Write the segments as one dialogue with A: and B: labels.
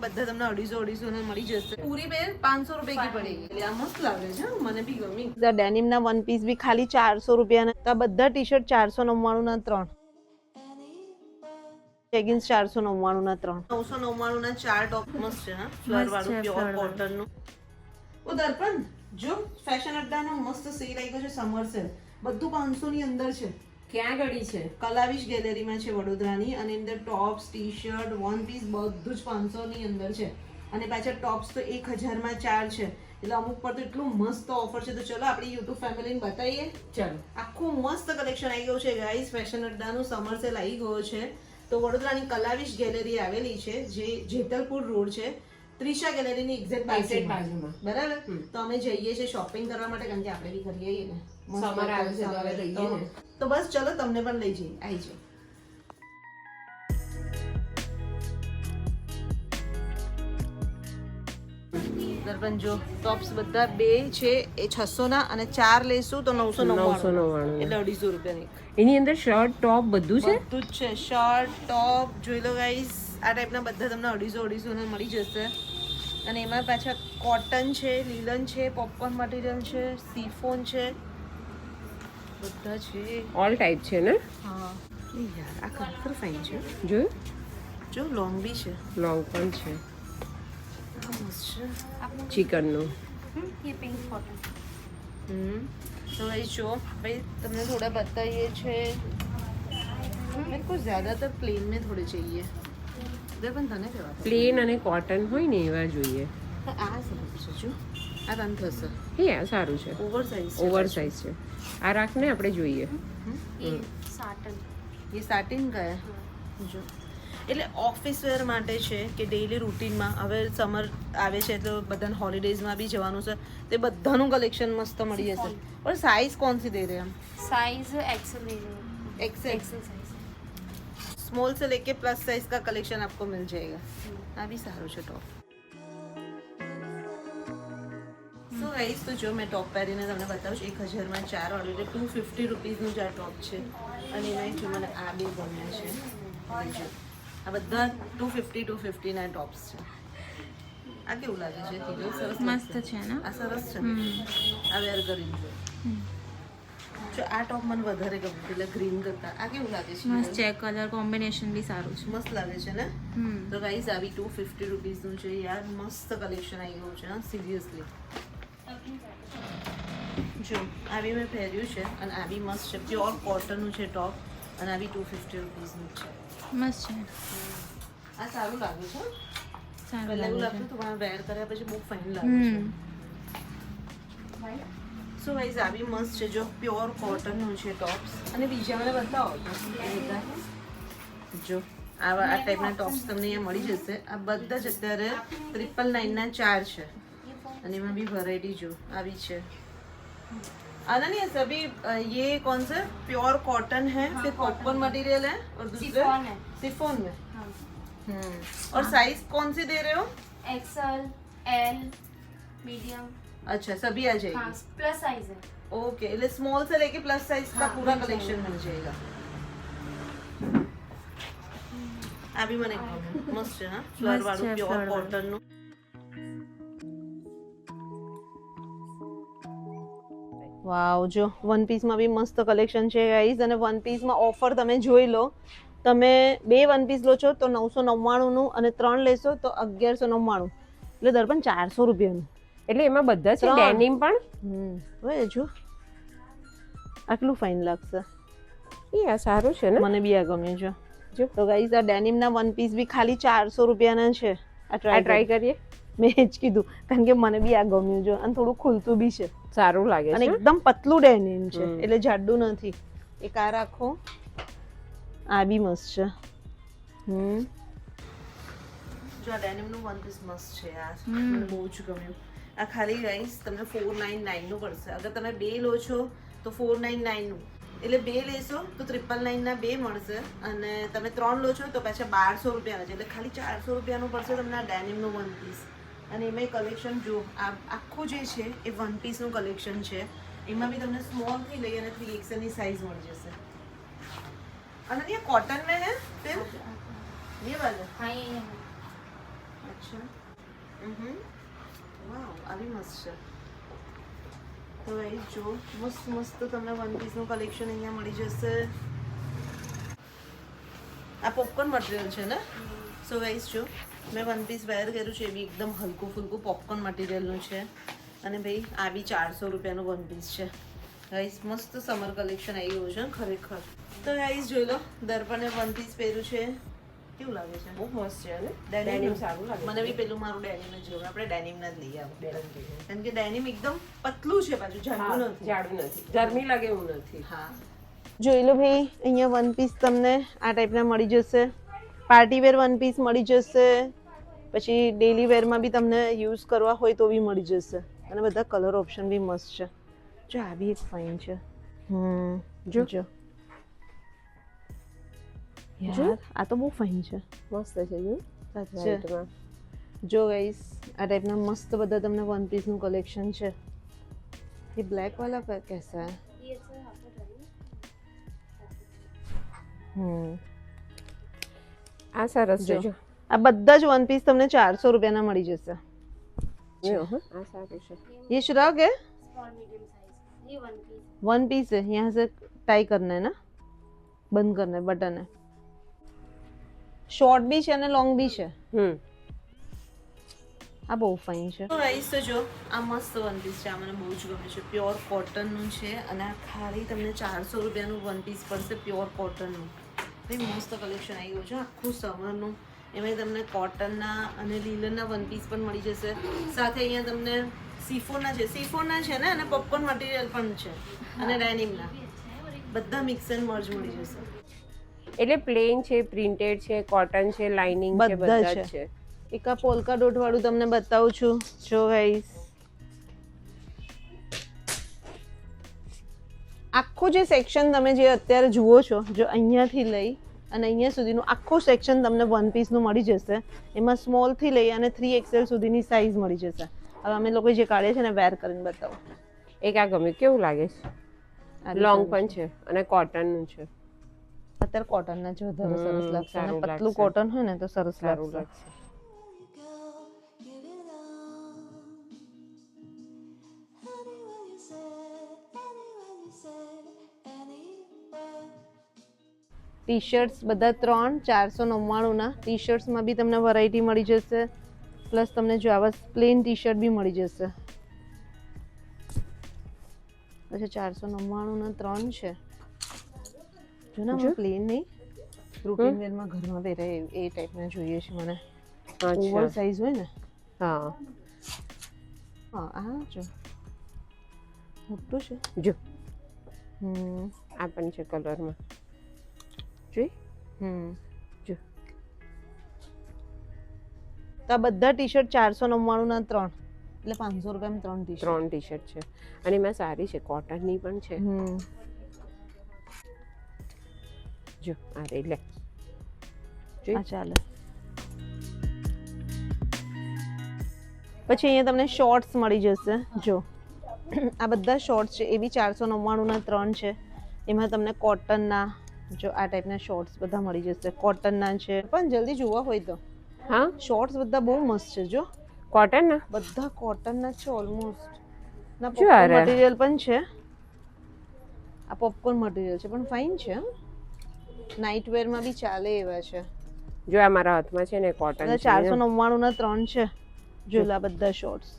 A: બધા તમને 250 ને મળી જશે. પૂરી બેલ 500 રૂપિયા की पड़ेगी. એટલે આ મસ્ત લાગે છે, મને બી ગમી. ધ ડેનિમ ના વન પીસ બી ખાલી 400 રૂપિયા ના. બધા ટી-શર્ટ 499 ના 3. લેગિન્સ 499 ના 3. 999 ના 4 ટોપ મસ્ત છે હા, ફ્લર વાળું પ્યોર કોટન નું. ઓ દર્પણ જો ફેશન અડ્ડાનો મસ્ત સેલ આવી ગયો છે, સમર સેલ. બધું 500 ની અંદર છે.
B: ક્યાં ગળી છે?
A: કલાવીશ ગેલેરીમાં છે વડોદરાની, અને અંદર ટોપ્સ, ટી-શર્ટ, વન પીસ બધું જ 500 ની અંદર છે. અને પાછા ટોપ્સ તો 1000 માં 4 છે. એટલે અમુક પર તો એટલું મસ્ત ઓફર છે. તો ચલો આપણી યુટ્યુબ ફેમિલીને બતાવીએ.
B: ચલો
A: આખું મસ્ત કલેક્શન આવી ગયું છે ગાઈસ. ફેશન અડ્ડાનું સમર સેલ આવી ગયો છે. તો વડોદરાની કલાવીશ ગેલેરી આવેલી છે, જે જેતલપુર રોડ છે, ત્રિષા ગેલેરીની એક્ઝેક્ટ બાજુમાં. બરાબર. તો અમે જઈએ છીએ શોપિંગ કરવા માટે, કારણ કે આપણે બી કરી આવીએ ને.
B: સમર આવે છે તો હવે લઈએ ને.
A: તો બસ ચલો તમને પણ લઈ જઈએ. આવી જાઓ. દર્પણ જો ટોપ્સ બધા બે છે એ 600 ના, અને 4 લેશું તો 999 એટલે 250 રૂપિયાની.
B: એની અંદર શર્ટ ટોપ બધું છે,
A: બધું જ છે. શર્ટ ટોપ જોઈ લો ગાઈસ, આ ટાઈપના બધા તમને 250 ને મળી જશે. અને એમાં પાછા કોટન છે, લીલન છે, પોપકોર્ન મટીરિયલ છે, સિફોન છે, બધા છે.
B: ઓલ ટાઈપ છે ને?
A: હા યાર આ ખરેખર ફાઇન છે.
B: જોયું?
A: જો લોંગ બી છે,
B: લોંગ પણ છે,
A: મસ્ત છે.
B: ચિકનનું.
C: ये पिंक कॉटन
A: तो भाई जो भाई तुमने थोड़ा बताइए छे, मेरे को ज्यादातर प्लेन में थोड़े चाहिए. दर्पण तने केवा
B: પ્લેન અને કોટન હોય ને એવા જોઈએ.
A: આ સરસ છે. જો આ તને થશે.
B: એ આ સારું છે,
A: ઓવર સાઇઝ
B: ઓવર સાઇઝ છે. આ રાખને આપણે જોઈએ.
C: ये साटन
A: ये સાટિન का है. જો એટલે ઓફિસ વેર માટે છે કે ડેઈલી રૂટીનમાં. હવે સમર આવે છે તો બધાને હોલિડેઝમાં બી જવાનું છે, તે બધાનું કલેક્શન મસ્ત મળી જશે. और साइज कौन सी दे रहे हैं हम?
C: साइज एक्सेल ले रहे हैं.
A: एक्सेल.
C: एक्सेल साइज
A: स्मॉल से लेके प्लस साइज का कलेक्शन आपको मिल जाएगा. આ બી સારું છે ટોપ. સો ગાઈસ તો જો મેં ટોપ પહેરીને તમને બતાવું છું. 1000 માં 4 ઓલરેડી 250 રૂપીસનું જ આ ટોપ છે. અને એમાં જો મને આ બે ગમ્યા છે. જો આ બધા 250 ના ટોપ્સ છે. આ કેવું લાગે છે? તીજો સરસ
C: મસ્ત છે ને?
A: આ સરસ છે. આ વેર કરી જો આ ટોપ મને વધારે ગમ્યું એટલે ગ્રીન કરતા. આ કેવું લાગે છે?
C: મસ્ત છે, કલર કોમ્બિનેશન બી સારું છે.
A: મસ્ત લાગે છે ને? તો ગાઈસ આવી 250 રૂપીસનું છે યાર. મસ્ત કલેક્શન આવી ગયું છે હા, સિરિયસલી. જો આવી મેં પહેર્યું છે, અને આ બી મસ્ત છે. પ્યોર કોટનનું છે ટોપ, અને આ બી 250 રૂપીસનું છે.
C: મસ્ત છે,
A: આ સારું લાગે છે.
C: સારું
A: પહેલા એવું
C: લાગે
A: લાગતું હતું, પણ વેર કર્યા પછી બહુ ફાઇન
C: છે.
A: લાગે છે. સો ગાઈસ આ બી મસ્ત છે. જો પ્યોર કોટનનું છે ટોપ્સ. અને બીજા મને બતાવો તો એ બધા. જો આવા આ ટાઈપના ટોપ્સ તમને અહીંયા મળી જશે. આ બધા જ અત્યારે 999 ના 4 છે. અને એમાં બી વેરાયટી જો આવી છે. आना नहीं है सभी. ये कौन सा प्योर कॉटन है, फिर पॉपकॉर्न मटेरियल है, और दूसरे
C: शिफॉन है.
A: शिफॉन में.
C: हाँ.
A: और साइज कौन सी दे रहे हो?
C: XL, L, medium.
A: अच्छा सभी आ जाएगी.
C: हाँ, प्लस साइज है.
A: ओके એટલે स्मॉल से लेके प्लस साइज का पूरा कलेक्शन मिल जाएगा. આ બી મને મસ્ત છે હા, ફ્લર વાળું પ્યોર કોટન નું. વાવ જો વન પીસમાં બી મસ્ત કલેક્શન છે ગાઈઝ. અને વન પીસમાં ઓફર તમે જોઈ લો. તમે 2 વન પીસ લો છો તો 999 નું, અને 3 લેશો તો 1199. એટલે દર્પણ 400 રૂપિયાનું.
B: એટલે એમાં બધા છે, ડેનિમ પણ.
A: હવે જો આટલું ફાઇન લાગશે.
B: એ આ સારું છે ને?
A: મને બી આ ગમ્યું છે. જો તો ગાઈઝ આ ડેનિમના વન પીસ બી ખાલી 400 રૂપિયાના છે. આ
B: ટ્રાય કરીએ.
A: મેં જ કીધું, કારણ કે મને બી આ ગમ્યું છે, અને થોડું ખુલતું બી છે.
B: સારું લાગે
A: અને
B: છે,
A: એકદમ પતલું ડેનિમ છે, એટલે જાડું નથી. એક આ રાખો. આ બી મસ્ત છે. જો આ ડેનિમ નું વન પીસ મસ્ત છે યાર. મને બહુ જ ગમ્યું. આ ખાલી ગાઈસ તમને 499 નું પડશે. અગર તમે 2 લો છો તો 499 નું. એટલે 2 લેશો તો 999 ના 2 મળશે, અને તમે 3 લો છો તો પાછા 1200 રૂપિયાના છે. એટલે ખાલી 400 રૂપિયાનું પડશે તમને આ ડેનિમ નું વન પીસ. અને એમાં કલેક્શન જો આ આખું જે છે એ વન પીસનું કલેક્શન છે. એમાં બી તમને સ્મોલ થી લઈ અને 3XL ની સાઈઝ મળી જશે. અને ये कॉटन में है फिर ये वाला.
C: हाँ ये है.
A: અચ્છા વાવ આવી મસ્ત છે. તો એ જો મસ્ત મસ્ત તમને વન પીસનું કલેક્શન અહીંયા મળી જશે. આ પોપકોર્ન મટીરિયલ છે ને? સો ગાઈસ જો મેં વન પીસ વેર કર્યું છે એ બી એકદમ હલકું ફુલકું પોપકોર્ન મટીરિયલનું છે. અને ભાઈ આ બી 400 રૂપિયાનું વન પીસ છે. ગાઈસ મસ્ત સમર કલેક્શન આવી ગયું છે ખરેખર. તો ગાઈસ જોઈ લો દર્પણે વન પીસ પહેર્યું છે. કેવું લાગે છે?
B: બહુ મસ્ત છે ને
A: Denim
B: ડેનિમ સારું લાગે
A: મને બી પેલું મારું ડેનિમ જ જોયું. આપણે ડેનિમના જ લઈએ આપણે કારણ કે ડેનિમ એકદમ પતલું છે પાછું જાડું નથી.
B: જાડું નથી ગરમી લાગે એવું નથી.
A: હા જોઈ લો ભાઈ અહીંયા વન પીસ તમને આ ટાઈપના મળી જશે. પાર્ટી વેર વન પીસ મળી જશે. પછી ડેલી વેરમાં બી તમને યુઝ કરવા હોય તો બી મળી જશે. અને બધા કલર ઓપ્શન બી મસ્ત છે. જો આ બી એક ફાઇન છે. જો યાર આ તો બહુ ફાઇન છે.
B: મસ્ત છે જો
A: સાચે જો ગાઈસ આ ટાઈપના મસ્ત બધા તમને વન પીસનું કલેક્શન છે. ये ब्लैक वाला कैसा है?
B: આ સરસ છે જો
A: આ બધા જ વન પીસ તમને 400 રૂપિયાના મળી જશે.
B: આ સારું છે.
A: ये श्रग है
C: स्मॉल मीडियम साइज ये वन पीस
A: वन पीस है. यहाँ से टाई करना है ना बंद करना है बटन है. शॉर्ट भी છે અને લોંગ બી છે. આ બહુ ફાઇન છે. તો ગાઈસ તો જો આ મસ્ત વન પીસ છે. આ મને બહુ જ ગમે છે. પ્યોર કોટનનું છે અને આ ખાલી તમને 400 રૂપિયાનું વન પીસ પડશે પ્યોર કોટનનું. બહુ મસ્ત કલેક્શન આવી ગયું છે આખું સમરનું. એમાં તમને કોટનના અને લીલનના વન પીસ પણ મળી જશે. સાથે અહીંયા તમને સીફોનના છે ને અને પોપકોર્ન મટીરિયલ પણ છે અને ડેનિમના બધા મિક્સ એન્ડ મર્જ મળી જશે.
B: એટલે પ્લેન છે પ્રિન્ટેડ છે કોટન છે લાઇનિંગ છે બધા જ છે.
A: એક આ પોલકા ડોટ વાળું તમને બતાવું છું. જો ગાઈસ આખું જે સેક્શન તમે જે અત્યારે જુઓ છો જો અહીંયાથી લઈ અને અહીંયા સુધીનું આખું સેક્શન તમને વન પીસનું મળી જશે. એમાં સ્મોલથી લઈ અને 3XL સુધીની સાઇઝ મળી જશે. હવે અમે લોકો જે કાઢીએ છીએ ને વેર કરીને બતાવો.
B: એક આ ગમે કેવું લાગે છે? લોંગ પણ છે અને કોટનનું છે.
A: અત્યારે કોટનના જ વધારે સરસ લાગશે અને
B: સારું
A: પતલું
B: લાગશે.
A: કોટન હોય ને તો સરસ
B: સારું
A: લાગશે.
B: લાગશે. ટી શર્ટ્સ બધા 499ના ટી શર્ટ્સમાં બી તમને વેરાયટી મળી જશે. પ્લસ તમને જો આવા પ્લેન ટી શર્ટ બી મળી જશે. અચ્છા 499ના 3 છે. જો ના મને પ્લેન નહીં રૂટીન વેરમાં ઘરમાં પહેરાય એ ટાઈપના જોઈએ છે મને. ઓવર સાઇઝ હોય ને. હા
A: હા આ જો મોટું છે
B: જો આ પણ છે કલરમાં જોઈ
A: જો તો આ બધા ટી શર્ટ 499ના 3 એટલે 500 રૂપિયામાં 3 ટી શર્ટ.
B: 3 ટી શર્ટ છે અને એમાં સારી છે કોટનની પણ છે. જો આ રે લે
A: આ ચાલે. પછી અહીંયા તમને શોર્ટ્સ મળી જશે. જો આ બધા શોર્ટ્સ છે એ બી 499ના 3 છે. એમાં તમને કોટનના જો આ ટાઈપના શોર્ટ્સ બધા મળી જશે. કોટનના છે પણ જલ્દી જોવા હોય તો
B: હા
A: શોર્ટ્સ બધા બહુ મસ્ત છે. જો
B: કોટન ના
A: બધા કોટનના છે ઓલમોસ્ટ. ના
B: જો આ
A: પોપકોર્ન મટીરિયલ પણ છે. આ પોપકોર્ન મટીરિયલ છે પણ ફાઇન છે. નાઇટ વેરમાં બી ચાલે એવા છે.
B: જો આ મારા હાથમાં છે ને કોટન છે
A: 499ના 3 છે. જોલા બધા શોર્ટ્સ.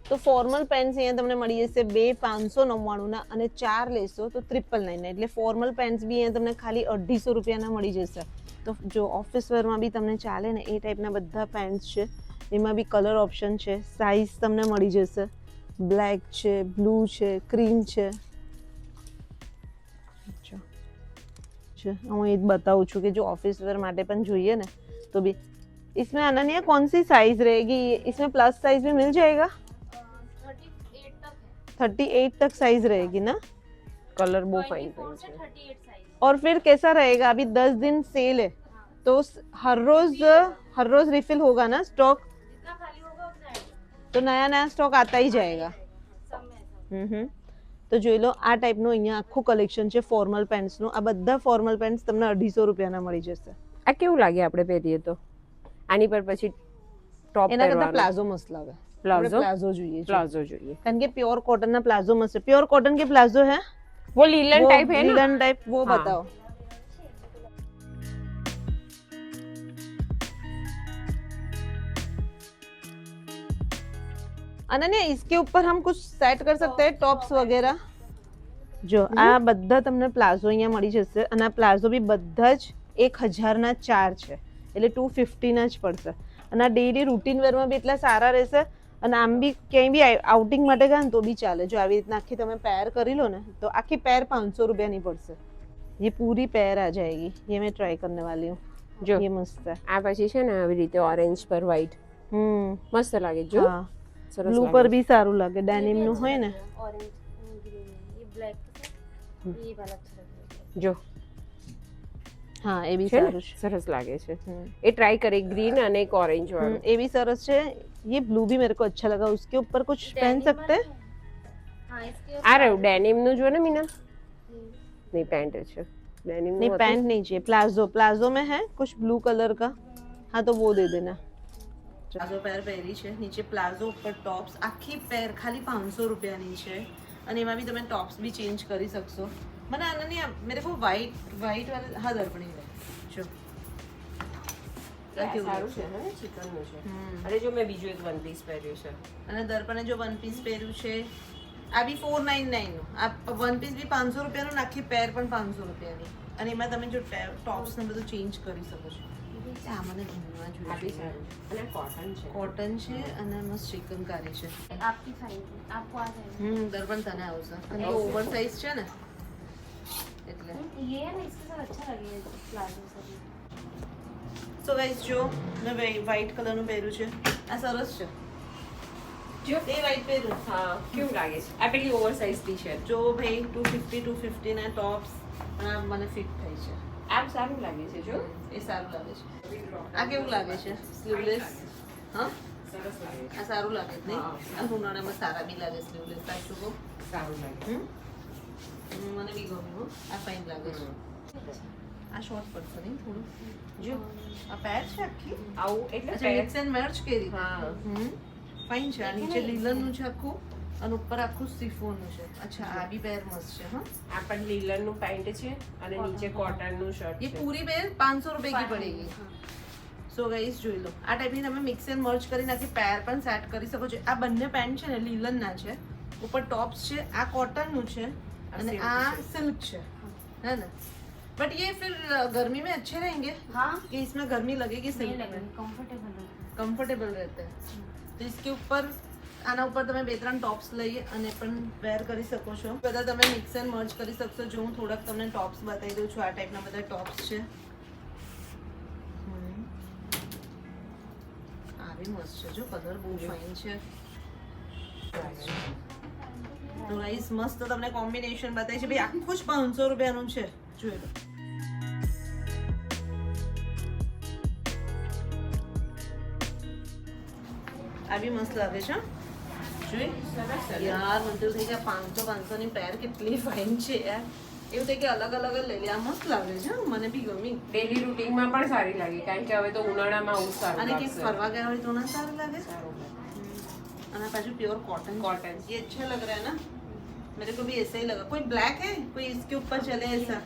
A: તો ફોર્મલ પેન્ટ્સ અહીંયા તમને મળી જશે 2 599ના અને 4 લેશો તો 999. એટલે ફોર્મલ પેન્ટ્સ બી અહીંયા તમને ખાલી 250 રૂપિયાના મળી જશે. તો જો ઓફિસ વેરમાં બી તમને ચાલે ને એ ટાઈપના બધા પેન્ટ્સ છે. એમાં બી કલર ઓપ્શન છે. સાઇઝ તમને મળી જશે. બ્લેક છે, બ્લુ છે, ક્રીમ છે. હું એ જ બતાવું છું કે જો ऑफिस वेयर માટે પણ જોઈએ ને તો भी इसमें अनन्या कौन सी साइज रहेगी? इसमें प्लस साइज भी मिल जाएगा? 38 तक साइज रहेगी ना.
B: कलर वो फाइन है.
C: 38 साइज.
A: और फिर कैसा रहेगा? अभी 10 दिन सेल है तो हर रोज रिफिल होगा ना स्टॉक.
C: जितना खाली होगा उतना ऐड
A: तो नया स्टॉक आता ही जाएगा.
C: सब में ऐसा.
B: તો જોઈ લો આ ટાઈપનું અહીંયા આખું કલેક્શન છે ફોર્મલ પેન્ટ્સનું. આ બધા ફોર્મલ પેન્ટ્સ તમને 250 રૂપિયાના મળી જશે.
D: આ કેવું લાગે આપણે પહેરીએ તો? આની પર પછી ટોપ
B: એના કરતાં પ્લાઝો મસ્ત લાગે.
D: પ્લાઝો
B: પ્લાઝો જોઈએ છે.
D: प्लाजो જોઈએ
B: કારણ કે प्योर कॉटन ना प्लाजो मस्त है. प्योर कॉटन के प्लाजो है
D: वो लीलन टाइप है ना
B: लीलन टाइप वो
D: हाँ.
B: बताओ. अनन्या इसके ऊपर हम कुछ सेट कर सकते हैं टॉप्स वगैरह. જો આ બધા તમને પ્લાઝો અહીંયા મળી જશે અને આ પ્લાઝો બી બધા જ 1000 ના 4 છે એટલે 250 ના જ પડશે. અને આ ડેઈલી રૂટીન વેરમાં બી એટલા સારા રહેશે અને આમ બી ક્યાંય બી આઉટિંગ માટે ગયા ને તો બી ચાલે. જો આવી રીતના આખી તમે પેર કરી લો ને તો આખી પેર 500 રૂપિયાની પડશે. ये पूरी पैर आ जाएगी. ये मैं ट्राई करने वाली हूँ.
D: જો
B: ये मस्त है.
D: આ પછી છે ને આવી રીતે ઓરેન્જ પર વ્હાઈટ મસ્ત લાગે જો
B: हाँ
D: સરસ
B: ब्लू
D: લાગે
B: पर भी सारू लागे. डेनिम નું હોય ને
C: ऑरेंज ग्रीन ये ब्लैक ये वाला अच्छा लगेगा
D: જો
B: हाँ એ બી
D: છે ને
B: સારું છે.
D: સરસ લાગે છે એ ટ્રાય કરી ગ્રીન અને એક ઓરેન્જ વાળું
B: ये भी सरस है. ये ब्लू भी मेरे को अच्छा लगा. उसके ऊपर कुछ पहन सकते हैं.
C: हाँ इसके
D: આ રહ્યું ડેનિમ નું જો ને મીના નહીં પેન્ટ છે ડેનિમ
B: नहीं पैंट नहीं चाहिए. प्लाजो प्लाजो में है कुछ ब्लू कलर का. हाँ तो वो दे देना.
A: પ્લાઝો પેર પહેરી છે, નીચે પ્લાઝો ઉપર ટોપ્સ, આખી પેર ખાલી 500 રૂપિયાની છે અને એમાં બી તમે ટોપ્સ બી ચેન્જ કરી શકશો. મને આનંદ મેરે કો વ્હાઈટ વાળા હા દર્પણી લે જો કેવું
D: સારું
A: છે
D: છે હે ચિકન નું છે અરે જો મેં બીજું એક વન પીસ પહેર્યું છે
A: અને દર્પણે જો વન પીસ પહેર્યું છે આ બી 499 નું. આ વન પીસ બી 500 રૂપિયાનું ને આખી પેર પણ 500 રૂપિયાની અને એમાં તમે જો ટોપ્સ ને બધું ચેન્જ કરી શકો છો. આ મને ગમવા
D: આ બી
A: જોઈએ.
D: સારું અને કોટન છે
A: કોટન છે અને મસ્ત ચિકનકારી છે.
C: आपकी साइज आपको आ जाएगा
A: દર્પણ તને આવશે અને ઓવર સાઇઝ છે ને એટલે
C: ये है ना इसके साथ अच्छा लगेगा प्लाजो से
A: સો ગાઈસ જો મેં વ્હાઈટ કલરનું પહેર્યું છે. આ સરસ છે.
D: જો
A: એ વ્હાઈટ પહેર્યું.
D: હા કેવું લાગે છે આ પેલી ઓવર સાઇઝ ટી શર્ટ
A: જો ભાઈ 250 ના ટોપ્સ પણ આ મને ફિટ થાય છે.
D: આ સારું લાગે છે જો
A: એ સારું લાગે છે. આ કેવું લાગે છે સ્લીવલેસ? હા
D: સરસ લાગે છે
A: આ સારું લાગે છે નહીં?
D: હા.
A: આ ઉનાળામાં સારા બી લાગે સ્લીવલેસ. સાચું કહું
D: સારું લાગે
A: મને બી ગમ્યું હો. આ ફાઇન લાગે છે. આ શોર્ટ પડશે નહીં થોડું. જો આ પેર છે આખી
D: આવું એટલે
A: અચ્છા મિક્સ એન્ડ મેચ કરી.
D: હા
A: ફાઇન છે. આ નીચે લીલનનું છે આખું અને ઉપર આખું સિફોનનું છે. અચ્છા આ બી પેર મસ્ત છે. હા
D: આ પણ લીલન નું પેન્ટ છે અને નીચે કોટન નું શર્ટ
A: ये
D: છે
A: पूरी पेर 500 रुपए की पड़ेगी. સો ગાઈસ જોઈ લો આ ટાઈપની તમે મિક્સ એન્ડ મર્જ કરી નાખી પેર પણ સેટ કરી શકો છો. આ બંને પેન્ટ છે ને લીલનના છે. ઉપર ટોપ્સ છે. આ કોટનનું છે અને આ સિલ્ક છે है ना. बट ये फिर गर्मी में अच्छे रहेंगे
C: हाँ
A: कि इसमें गर्मी लगेगी
C: नहीं
A: सिल्क में
C: लगेगा कंफर्टेबल है
A: કમ્ફર્ટેબલ રહેતા તો इसके ઉપર આના ઉપર તમે 2-3 ટોપ્સ લઈ અને પણ વેર કરી શકો છો. બધા તમે મિક્સ એન્ડ મર્જ કરી શકશો. જો હું થોડાક તમને ટોપ્સ બતાવી દઉં છું. આ ટાઈપના બધા ટોપ્સ છે. આ બી મસ્ત છે. જો કલર બહુ ફાઇન છે. તો ગાઈસ મસ્ત તમને કોમ્બિનેશન બતાવી છે ભાઈ. આખું જ 500 રૂપિયાનું છે. જોઈ લો આ બી મસ્ત લાગે છે. જોઈ યાર મને તો થઈ ગયા 500 ની પેર કેટલી ફાઇન છે યાર. એવું થાય કે અલગ અલગ જ લઈ લે. આ મસ્ત લાગે છે. મને બી ગમી.
D: ડેલી રૂટીન માં પણ સારી લાગે કારણ કે હવે તો ઉનાળામાં આવું સારું
A: અને કે
D: લાગશે
A: ફરવા ગયા હોય તો ના સારું લાગે.
D: સારું લાગે
A: અને પાછું प्योर कॉटन.
D: कॉटन
A: ये अच्छा लग रहा है ना. मेरे को भी ऐसा ही लगा. कोई ब्लैक है कोई इसके ऊपर चले ऐसा.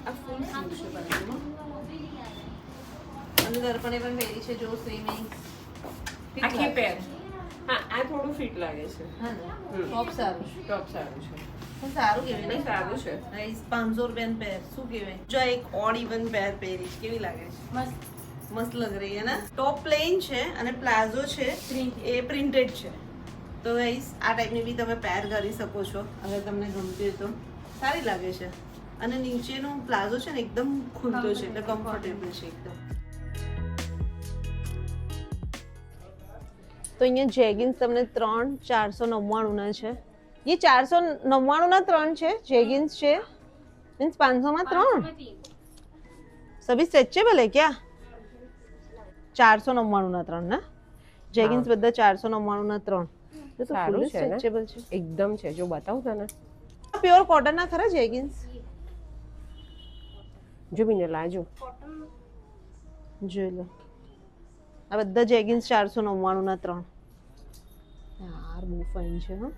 A: अब फुल स्लीव છે બાજુમાં. અને દર્પણે પણ પહેરી છે જો સેમ એ
D: આખી પેર હા આ થોડું ફિટ લાગે છે
A: હા ને ટોપ સારું છે.
D: ટોપ સારું છે
A: પણ સારું કહેવાય
D: નહીં
A: ને.
D: સારું છે
A: ગાઈસ 500 રૂપિયાની પેર શું કહેવાય. જો આ એક ઓડ ઇવન પેર પહેરી છે. કેવી લાગે છે?
C: मस्त
A: મસ્ત લગ રહી है ना. ટોપ પ્લેન છે અને પ્લાઝો છે એ પ્રિન્ટેડ છે. તો ગાઈસ આ ટાઈપની બી તમે પેર કરી શકો છો અગર તમને ગમતી હોય તો. સારી લાગે છે અને નીચેનો પ્લાઝો છે ને એકદમ ખુલતો છે એટલે કમ્ફર્ટેબલ છે એકદમ.
B: તો અહીંયા જેગિન્સ તમને 3 499 ના છે. ये 499 ના 3 છે. જેગિન્સ છે मींस 500 માં 3
C: में 3
B: सभी स्ट्रेचेबल है क्या? 499 ના 3 ના જેગિન્સ બધા 499 ના 3 તો
D: સારું
B: ફૂલ
D: છે ને?
B: સ્ટ્રેચેબલ છે.
D: એકદમ છે, જો બતાવું તને.
B: પ્યોર કોટન ના ખરા જેગિન્સ?
D: જો મિનલ આ જો.
C: કોટન
B: જોઈ લો, આ બધા જેગિન્સ 499 ના 3. યાર બહુ ફાઇન છે હા,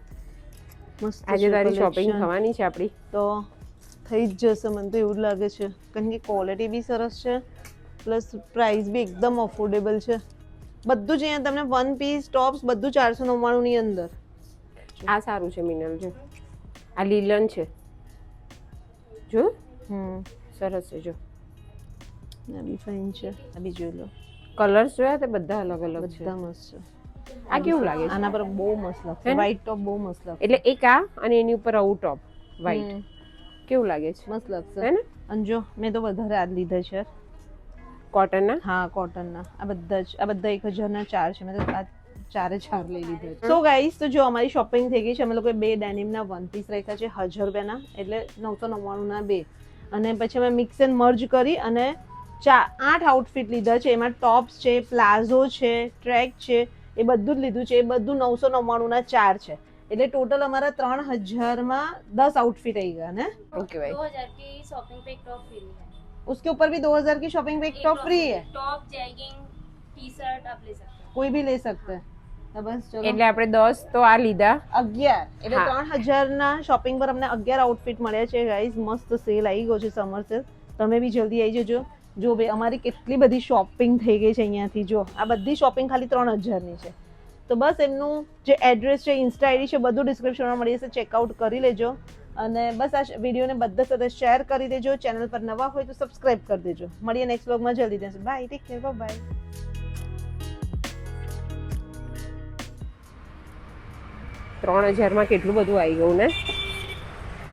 B: મસ્ત
D: આજે
B: છે
D: તારી શોપિંગ
B: collection.
D: થવાની છે આપણી.
B: તો થઈ જ જશે, મને તો એવું જ લાગે છે, કારણ કે ક્વોલિટી બી સરસ છે પ્લસ પ્રાઇસ બી એકદમ અફોર્ડેબલ છે. બધું જ અહીંયા તમને વન પીસ ટોપ્સ બધું 499 ની અંદર.
D: આ સારું છે મિનલ, જો આ લીલન છે, જો સરસ છે. જો
B: આ બી ફાઇન છે, આ બી જોઈ લો,
D: કલર્સ જોયા તે બધા અલગ અલગ છે.
B: બધા મસ્ત છે.
D: આ કેવું લાગે છે?
B: આના પર બહુ મસ્ત
D: હે
B: લાગશે,
D: ને?
B: વ્હાઈટ ટોપ બહુ મસ્ત લાગશે.
D: એટલે એક આ અને એની ઉપર આવું ટોપ વ્હાઈટ, કેવું લાગે છે?
B: મસ્ત લાગશે
D: હે ને?
B: અને જો મેં તો વધારે આ જ લીધા છે.
D: કોટનના.
B: હા કોટનના, આ બધા 1000 ના 4 છે, મેં તો આ 4 લઈ લીધા છે. સો ગાઈસ, તો જો અમારી શોપિંગ થઈ ગઈ છે. અમે લોકોએ 2 ડેનિમના વન પીસ રાખ્યા છે 1000 રૂપિયાના, એટલે 999 ના 2, અને પછી અમે મિક્સ એન્ડ મર્જ કરી અને 8 આઉટફિટ લીધા છે. એમાં ટોપ્સ છે, પ્લાઝો છે, ટ્રેક છે, એ બધું જ લીધું છે. એ બધું 999 ના 4 છે, એટલે ટોટલ અમારા 3000 માં 10 आउटफिट आई गया ना.
D: ઓકે ભાઈ.
C: 2000 की शॉपिंग पे एक टॉप फ्री है.
B: उसके ऊपर भी 2000 की शॉपिंग पे एक टॉप फ्री है,
C: टॉप जैगिंग टी शर्ट आप ले सकते हो.
B: कोई भी ले सकते हैं. तो बस चलो
D: એટલે આપણે 10 તો આ લીધા.
B: 11 એટલે
D: હા.
B: 3000 ના શોપિંગ પર અમને 11 આઉટફિટ મળ્યા છે ગાઈઝ. મસ્ત સેલ આવી ગયો છે, સમર સેલ. તમે બી જલ્દી આવી જજો. જો ભાઈ અમારી કેટલી બધી શોપિંગ થઈ ગઈ છે અહીંયાથી. જો આ બધી શોપિંગ ખાલી 3000 ની છે. તો બસ એમનું જે એડ્રેસ છે, ઇન્સ્ટા આઈડી છે, બધું ડિસ્ક્રિપ્શનમાં મળી જશે, ચેકઆઉટ કરી લેજો. અને બસ આ વિડીયોને બધા સાથે શેર કરી દેજો. ચેનલ પર નવા હોય તો સબસ્ક્રાઇબ કરી દેજો. મળીએ નેક્સ્ટ વ્લોગમાં જલ્દી દેશે. By, take care, by.
D: 3000 માં કેટલું બધું આવી ગયું ને.